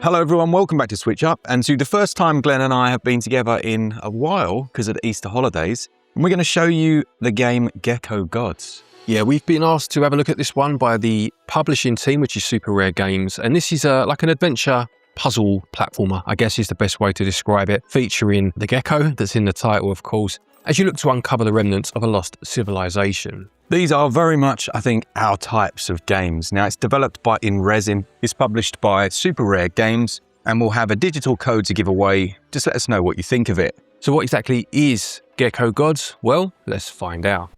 Hello everyone, welcome back to SwitchUp, and to the first time Glen and I have been together in a while because of the Easter holidays, and we're going to show you the game Gecko Gods. Yeah, we've been asked to have a look at this one by the publishing team, which is Super Rare Games, and this is like an adventure puzzle platformer, I guess is the best way to describe it, featuring the gecko that's in the title, of course, as you look to uncover the remnants of a lost civilization. These are very much, I think, our types of games. Now, it's developed by In Resin, it's published by Super Rare Games, and we'll have a digital code to give away. Just let us know what you think of it. So what exactly is Gecko Gods? Well, let's find out.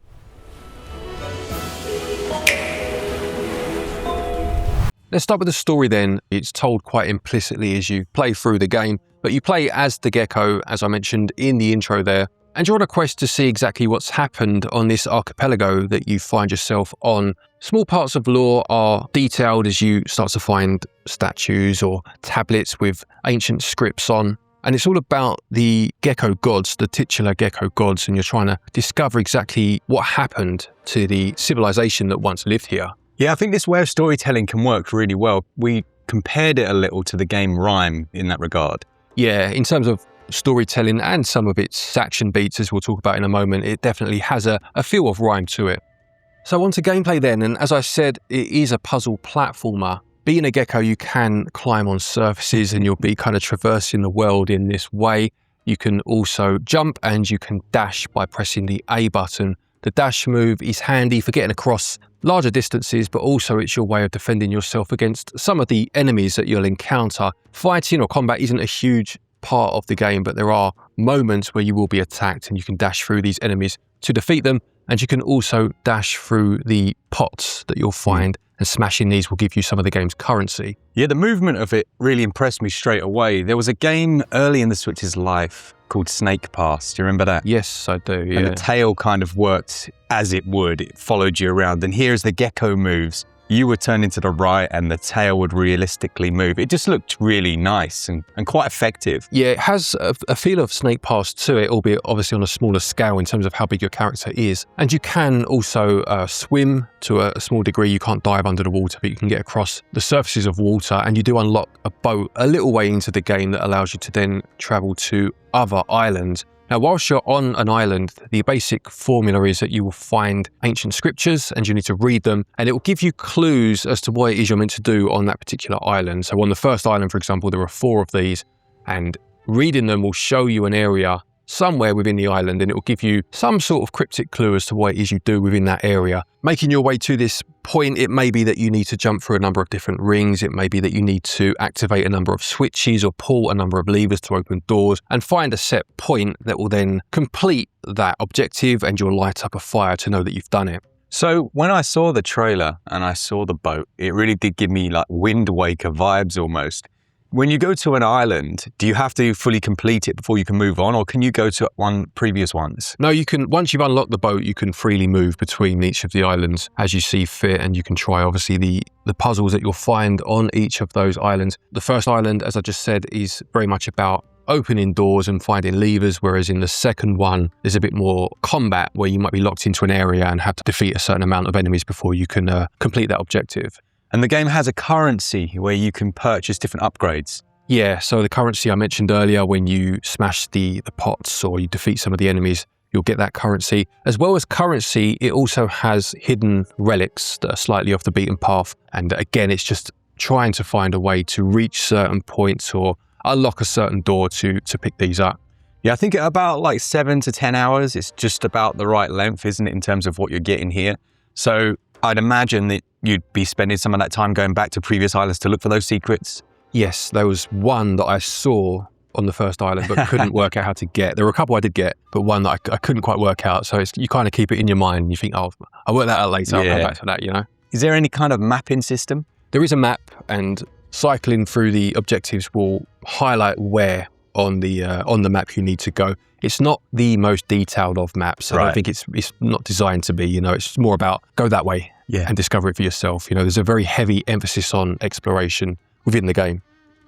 Let's start with the story then. It's told quite implicitly as you play through the game, but you play as the gecko, as I mentioned in the intro there, and you're on a quest to see exactly what's happened on this archipelago that you find yourself on. Small parts of lore are detailed as you start to find statues or tablets with ancient scripts on. And it's all about the gecko gods, the titular gecko gods, and you're trying to discover exactly what happened to the civilization that once lived here. Yeah, I think this way of storytelling can work really well. We compared it a little to the game Rime in that regard. Yeah, in terms of storytelling and some of its action beats, as we'll talk about in a moment, it definitely has a feel of Rime to it. So on to gameplay then, and as I said, it is a puzzle platformer. Being a gecko, you can climb on surfaces and you'll be kind of traversing the world in this way. You can also jump and you can dash by pressing the A button. The dash move is handy for getting across larger distances, but also it's your way of defending yourself against some of the enemies that you'll encounter. Fighting or combat isn't a huge part of the game, but there are moments where you will be attacked and you can dash through these enemies to defeat them, and you can also dash through the pots that you'll find, and smashing these will give you some of the game's currency. Yeah, the movement of it really impressed me straight away. There was a game early in the Switch's life called Snake Pass. Do you remember that? Yes, I do, yeah. And the tail kind of worked as it would. It followed you around. And here as the gecko moves, you would turn into the right and the tail would realistically move. It just looked really nice and quite effective. Yeah, it has a feel of Snake Pass to it, albeit obviously on a smaller scale in terms of how big your character is. And you can also swim to a small degree. You can't dive under the water, but you can get across the surfaces of water, and you do unlock a boat a little way into the game that allows you to then travel to other islands. Now, whilst you're on an island, the basic formula is that you will find ancient scriptures and you need to read them, and it will give you clues as to what it is you're meant to do on that particular island. So on the first island, for example, there are 4 of these, and reading them will show you an area somewhere within the island, and it will give you some sort of cryptic clue as to what it is you do within that area. Making your way to this point, it may be that you need to jump through a number of different rings. It may be that you need to activate a number of switches or pull a number of levers to open doors and find a set point that will then complete that objective, and you'll light up a fire to know that you've done it. So when I saw the trailer and I saw the boat, it really did give me like Wind Waker vibes almost. When you go to an island, do you have to fully complete it before you can move on, or can you go to previous ones? No, you can. Once you've unlocked the boat, you can freely move between each of the islands as you see fit, and you can try obviously the puzzles that you'll find on each of those islands. The first island, as I just said, is very much about opening doors and finding levers, whereas in the second one, there's a bit more combat where you might be locked into an area and have to defeat a certain amount of enemies before you can complete that objective. And the game has a currency where you can purchase different upgrades. Yeah, so the currency I mentioned earlier, when you smash the pots or you defeat some of the enemies, you'll get that currency. As well as currency, it also has hidden relics that are slightly off the beaten path. And again, it's just trying to find a way to reach certain points or unlock a certain door to pick these up. Yeah, I think at about like 7 to 10 hours, it's just about the right length, isn't it, in terms of what you're getting here. So I'd imagine that you'd be spending some of that time going back to previous islands to look for those secrets. Yes, there was one that I saw on the first island but couldn't work out how to get. There were a couple I did get, but one that I couldn't quite work out. So you kind of keep it in your mind and you think, oh, I'll work that out later. I'll come back to that, you know. Is there any kind of mapping system? There is a map, and cycling through the objectives will highlight where on the map you need to go. It's not the most detailed of maps. I don't think it's not designed to be, you know, it's more about go that way and discover it for yourself. You know, there's a very heavy emphasis on exploration within the game.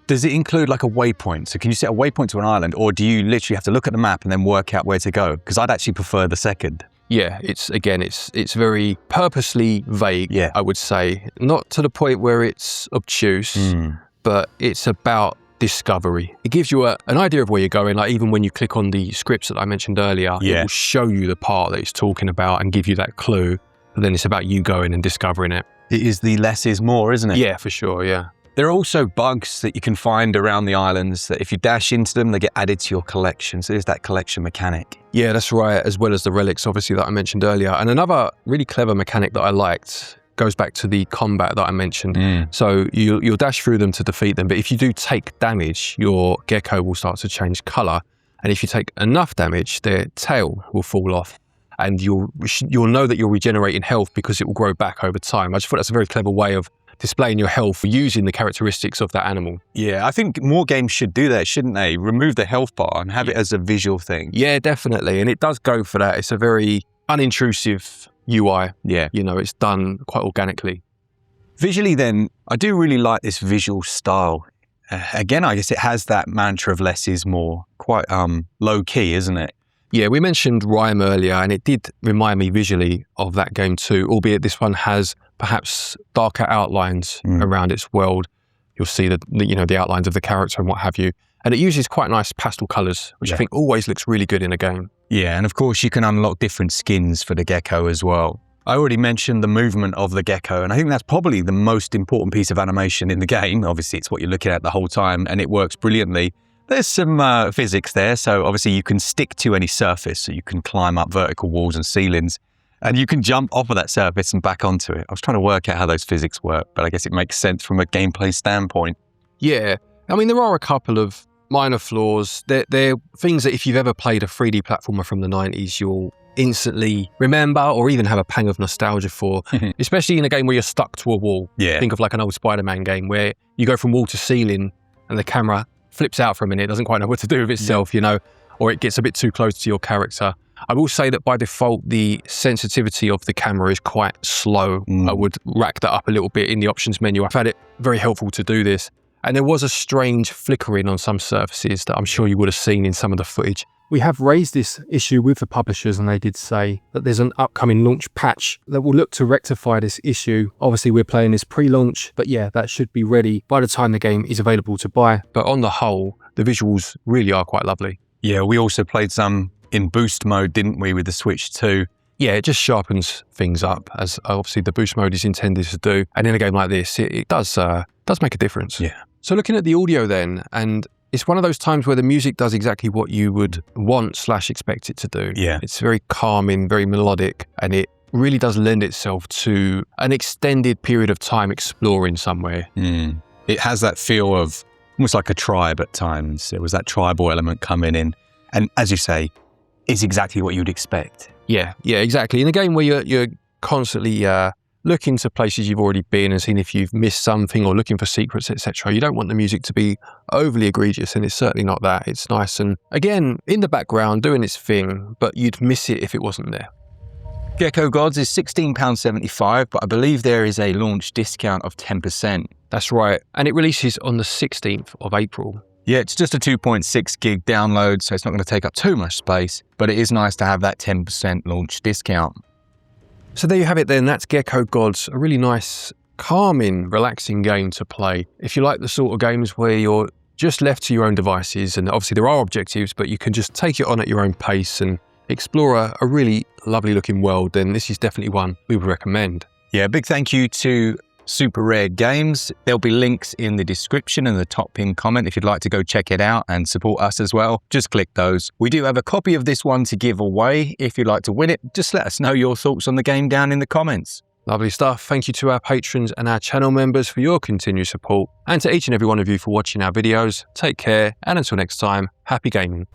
Does it include like a waypoint? So can you set a waypoint to an island, or do you literally have to look at the map and then work out where to go? Because I'd actually prefer the second. Yeah, it's very purposely vague, I would say. Not to the point where it's obtuse, but it's about discovery. It gives you an idea of where you're going. Like even when you click on the scripts that I mentioned earlier, it will show you the part that it's talking about and give you that clue. But then it's about you going and discovering it. It is the less is more, isn't it? Yeah, for sure, yeah. There are also bugs that you can find around the islands that if you dash into them, they get added to your collection. So there's that collection mechanic. Yeah, that's right, as well as the relics, obviously, that I mentioned earlier. And another really clever mechanic that I liked goes back to the combat that I mentioned. So you'll dash through them to defeat them, but if you do take damage, your gecko will start to change colour. And if you take enough damage, their tail will fall off. And you'll know that you're regenerating health because it will grow back over time. I just thought that's a very clever way of displaying your health using the characteristics of that animal. Yeah, I think more games should do that, shouldn't they? Remove the health bar and have it as a visual thing. Yeah, definitely. And it does go for that. It's a very unintrusive UI. Yeah. You know, it's done quite organically. Visually then, I do really like this visual style. Again, I guess it has that mantra of less is more. Quite low key, isn't it? Yeah, we mentioned Rhyme earlier, and it did remind me visually of that game too, albeit this one has perhaps darker outlines around its world. You'll see the outlines of the character and what have you. And it uses quite nice pastel colours, which I think always looks really good in a game. Yeah, and of course you can unlock different skins for the gecko as well. I already mentioned the movement of the gecko, and I think that's probably the most important piece of animation in the game. Obviously, it's what you're looking at the whole time, and it works brilliantly. There's some physics there, so obviously you can stick to any surface, so you can climb up vertical walls and ceilings, and you can jump off of that surface and back onto it. I was trying to work out how those physics work, but I guess it makes sense from a gameplay standpoint. Yeah, I mean, there are a couple of minor flaws. They're things that if you've ever played a 3D platformer from the 90s, you'll instantly remember or even have a pang of nostalgia for, especially in a game where you're stuck to a wall. Yeah. Think of like an old Spider-Man game where you go from wall to ceiling and the camera flips out for a minute, doesn't quite know what to do with itself, or it gets a bit too close to your character. I will say that by default, the sensitivity of the camera is quite slow. I would rack that up a little bit in the options menu. I found it very helpful to do this. And there was a strange flickering on some surfaces that I'm sure you would have seen in some of the footage. We have raised this issue with the publishers, and they did say that there's an upcoming launch patch that will look to rectify this issue. Obviously, we're playing this pre-launch, but yeah, that should be ready by the time the game is available to buy. But on the whole, the visuals really are quite lovely. Yeah, we also played some in boost mode, didn't we, with the Switch 2? Yeah, it just sharpens things up, as obviously the boost mode is intended to do. And in a game like this, it does make a difference. Yeah. So looking at the audio then, and it's one of those times where the music does exactly what you would want/expect it to do. Yeah. It's very calming, very melodic, and it really does lend itself to an extended period of time exploring somewhere. It has that feel of almost like a tribe at times. There was that tribal element coming in. And as you say, it's exactly what you'd expect. Yeah, exactly. In a game where you're constantly looking to places you've already been and seeing if you've missed something or looking for secrets, etc. You don't want the music to be overly egregious, and it's certainly not that. It's nice and, again, in the background, doing its thing, but you'd miss it if it wasn't there. Gecko Gods is £16.75, but I believe there is a launch discount of 10%. That's right, and it releases on the 16th of April. Yeah, it's just a 2.6 gig download, so it's not going to take up too much space, but it is nice to have that 10% launch discount. So there you have it then, that's Gecko Gods, a really nice, calming, relaxing game to play. If you like the sort of games where you're just left to your own devices, and obviously there are objectives, but you can just take it on at your own pace and explore a really lovely looking world, then this is definitely one we would recommend. Yeah, big thank you to Super Rare Games. There'll be links in the description and the top pinned comment if you'd like to go check it out and support us as well. Just click those. We do have a copy of this one to give away. If you'd like to win it, just let us know your thoughts on the game down in the comments. Lovely stuff. Thank you to our patrons and our channel members for your continued support, and to each and every one of you for watching our videos. Take care, and until next time, happy gaming.